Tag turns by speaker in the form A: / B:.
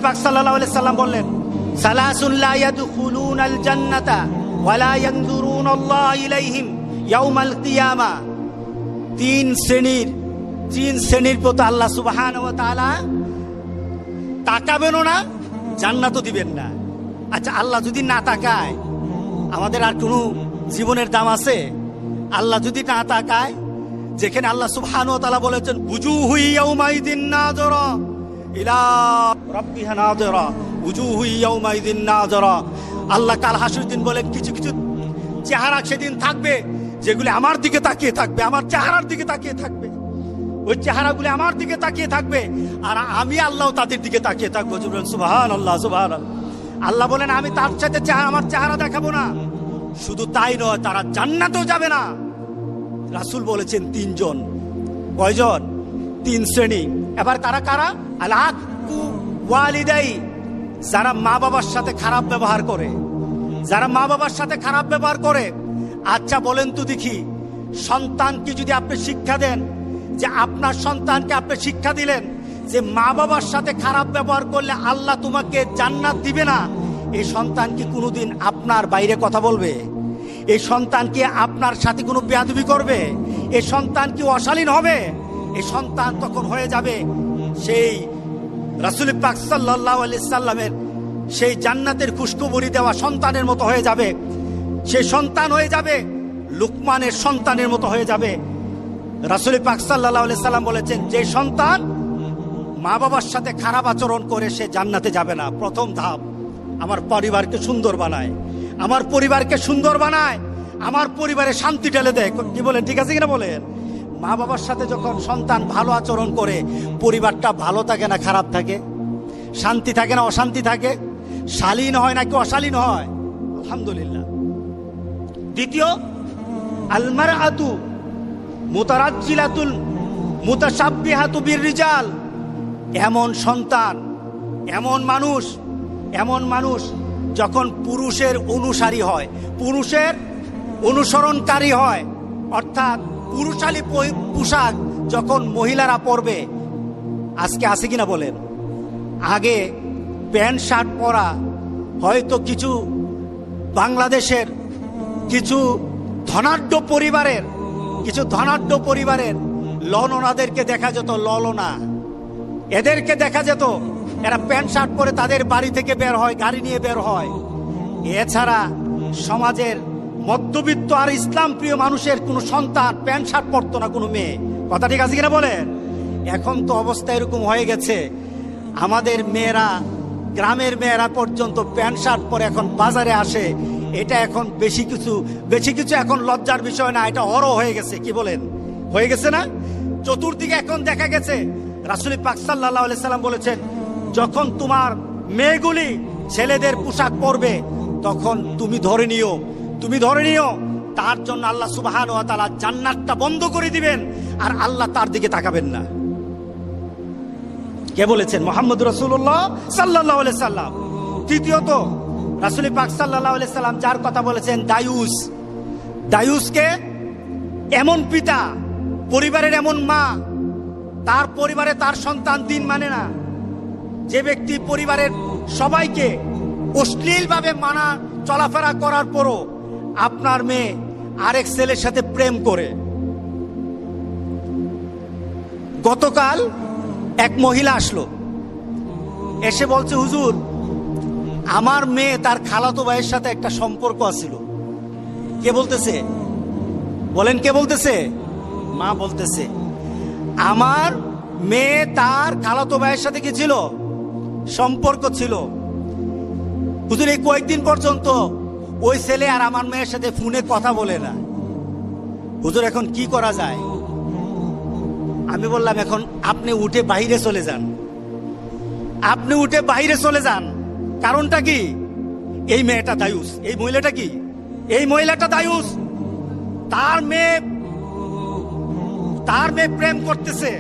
A: পাক সাল্লাল্লাহু আলাইহি সাল্লাম বললেন, সালাসুন লা ইয়াদখুলুনাল জান্নাতা ওয়া লা ইয়ানজুরুনাল্লাহু ইলাইহিম ইয়াউমাল কিয়ামা। তিন শ্রেণীর প্রতি আল্লাহ সুবহানাহু ওয়া তাআলা তাকাবেনও না, জান্নাতও দিবেন না। আচ্ছা, আল্লাহ যদি না তাকায় আমাদের আর কোনো জীবনের দাম আছে? আল্লাহ যদি না তাকায়, যেখানে আল্লাহ সুবহানাহু ওয়া তাআলা বলেছেন উজুহু ইয়াউমাইদিন নাযিরা ইলা রাব্বিহা নাযিরা, উজুহু ইয়াউমাইদিন নাযিরা। আল্লাহ কাল হাসরের দিন বলেন কিছু কিছু চেহারা সেদিন থাকবে যেগুলি আমার দিকে তাকিয়ে থাকবে, আমার চেহারার দিকে তাকিয়ে থাকবে। ওই চেহারাগুলি আমার দিকে তাকিয়ে থাকবে আর আমি আল্লাহ তাদের দিকে তাকিয়ে থাকবো। সুবহানাল্লাহ, সুবহানাল্লাহ। আল্লাহ বলেন আমি তার সাথে আমার চেহারা দেখাবো না। শুধু তাই নয়, তারা জান্নাতেও যাবে না। রাসূল বলেছেন তিনজন। কয়জন? তিন শ্রেণী। এবার তারা কারা? আল আক্কু ওয়ালিদাই, যারা মা বাবার সাথে খারাপ ব্যবহার করে, যারা মা বাবার সাথে খারাপ ব্যবহার করে। আচ্ছা বলেন তো দেখি, সন্তানকে যদি আপনি শিক্ষা দেন, যে আপনার সন্তানকে আপনি শিক্ষা দিলেন যে মা বাবার সাথে খারাপ ব্যবহার করলে আল্লাহ তোমাকে জান্নাত দিবে না, এই সন্তান কি কোনোদিন আপনার বাইরে কথা বলবে? এই সন্তান কি আপনার সাথে কোনো বেয়াদবি করবে? এই সন্তান কি অশালীন হবে? এই সন্তান তখন হয়ে যাবে সেই রাসূল পাক সাল্লাল্লাহু আলাইহি সাল্লামের সেই জান্নাতের খুশখবরি দেওয়া সন্তানের মতো হয়ে যাবে। সেই সন্তান হয়ে যাবে লুকমানের সন্তানের মতো হয়ে যাবে। রাসূল পাক সাল্লাল্লাহু আলাইহি সাল্লাম বলেছেন, যে সন্তান মা বাবার সাথে খারাপ আচরণ করে সে জান্নাতে যাবে না। প্রথম ধাপ, আমার পরিবারকে সুন্দর বানায়, আমার পরিবারকে সুন্দর বানায়, আমার পরিবারে শান্তি ঢেলে দেয়। কি বলেন, ঠিক আছে কিনা বলেন? মা বাবার সাথে যখন সন্তান ভালো আচরণ করে, পরিবারটা ভালো থাকে না খারাপ থাকে? শান্তি থাকে না অশান্তি থাকে? শালীন হয় নাকি অশালীন হয়? আলহামদুলিল্লাহ। দ্বিতীয়, আল মারআতু মুতারাজ্জিলাতুল মুতাশাব্বিহাতু বিররিজাল। এমন সন্তান, এমন মানুষ যখন পুরুষের অনুসারী হয়, পুরুষের অনুসরণকারী হয়, অর্থাৎ পুরুষালী পোশাক যখন মহিলারা পরবে। আজকে আছে কিনা বলেন? আগে প্যান্ট শার্ট পরা হয়তো কিছু বাংলাদেশের কিছু ধনাঢ্য পরিবারের ললনাদেরকে দেখা যেত, ললনা এদেরকে দেখা যেত, এরা প্যান্ট শার্ট পরে তাদের বাড়ি থেকে বের হয়, গাড়ি নিয়ে বের হয়। এছাড়া সমাজের মধ্যবিত্ত আর ইসলাম প্রিয় মানুষের কোনো সন্তান প্যান্ট শার্ট পরতো না, কোনো মেয়ে। কথা ঠিক আছে কিনা বলেন? এখন তো অবস্থা এরকম হয়ে গেছে, আমাদের মেয়েরা, গ্রামের মেয়েরা পর্যন্ত প্যান্ট শার্ট পরে এখন বাজারে আসে। এটা এখন বেশি কিছু এখন লজ্জার বিষয় না, এটা অরো হয়ে গেছে। কি বলেন, হয়ে গেছে না? চতুর্দিকে এখন দেখা গেছে। রাসূল পাক সাল্লাল্লাহু আলাইহি সাল্লাম বলেছেন, যখন তোমার মেয়েগুলি ছেলেদের পোশাক পরবে তখন তুমি ধরে নিও তার জন্য আল্লাহ সুবহানাহু ওয়া তাআলা জান্নাতটা বন্ধ করে দিবেন আর আল্লাহ তার দিকে তাকাবেন না। কে বলেছেন? মুহাম্মদ রাসূলুল্লাহ সাল্লাল্লাহু আলাইহি সাল্লাম। তৃতীয়ত, রাসূল পাক সাল্লাল্লাহু আলাইহি সাল্লাম যার কথা বলেছেন, দায়ুসকে এমন পিতা, পরিবারের এমন মা, তার পরিবারে তার সন্তান দিন মানে না। যে ব্যক্তি পরিবারের সবাইকে অশ্লীলভাবে মানা চলাফেরা করার পরও আপনার মেয়ে আরেক ছেলের সাথে প্রেম করে। গতকাল এক মহিলা আসলো, এসে বলছে, হুজুর আমার মেয়ে তার খালাতো ভাইয়ের সাথে একটা সম্পর্ক আছিল। কে বলতেছে? বলেন, কে বলতেছে? মা বলতেছে, আমার মেয়ে তার খালাতো ভাইয়ের সাথে কি ছিল? সম্পর্ক ছিল। হুজুর এই কয়েকদিন পর্যন্ত ওই ছেলে আর আমার মেয়ের সাথে ফোনে কথা বলে না। হুজুর এখন কি করা যায়? আমি বললাম, এখন আপনি উঠে বাইরে চলে যান। কারণটা কি? এই মেয়েটা দায়ুস, এই মহিলাটা দায়ুস। তার মেয়ে প্রেম করতেছে,